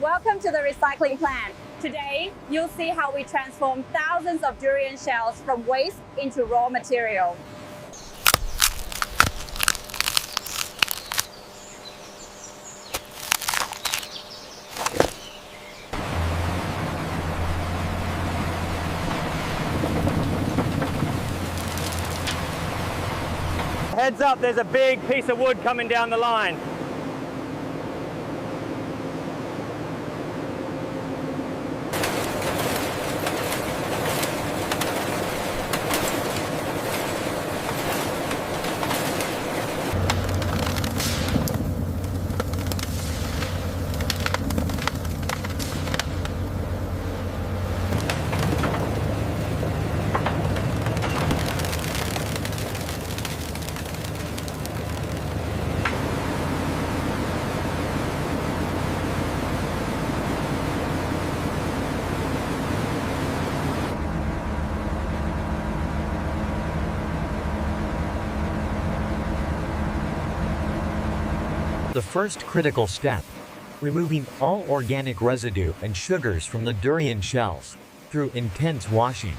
Welcome to the recycling plant. Today, you'll see how we transform thousands of durian shells from waste into raw material. Heads up, there's a big piece of wood coming down the line. The first critical step: removing all organic residue and sugars from the durian shells through intense washing.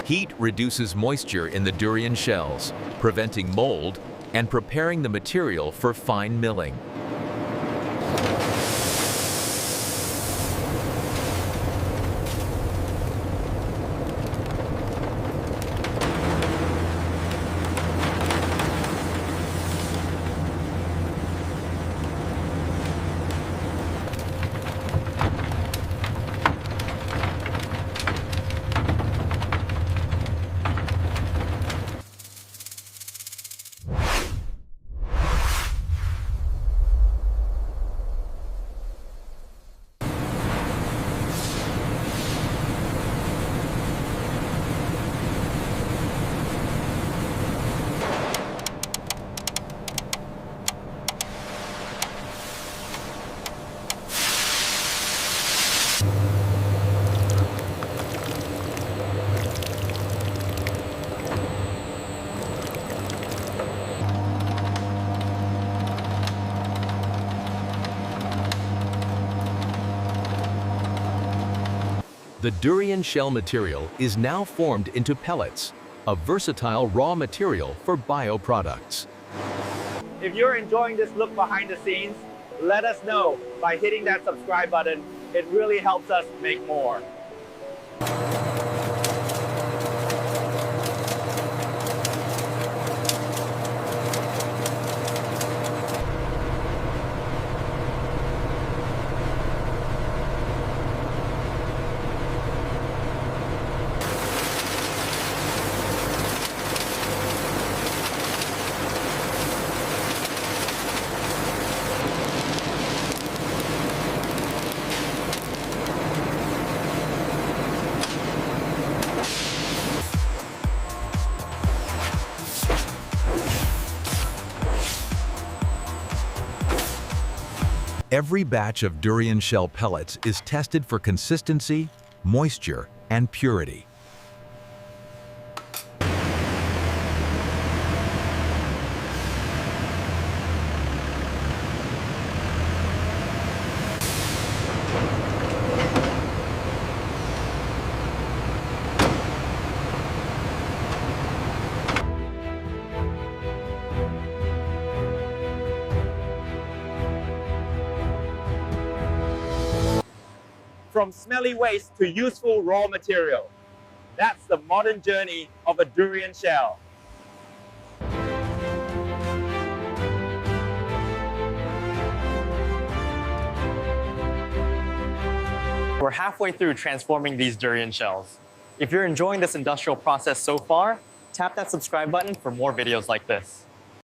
Heat reduces moisture in the durian shells, preventing mold and preparing the material for fine milling. The durian shell material is now formed into pellets, a versatile raw material for bioproducts. If you're enjoying this look behind the scenes, let us know by hitting that subscribe button. It really helps us make more. Every batch of durian shell pellets is tested for consistency, moisture, and purity. From smelly waste to useful raw material. That's the modern journey of a durian shell. We're halfway through transforming these durian shells. If you're enjoying this industrial process so far, tap that subscribe button for more videos like this.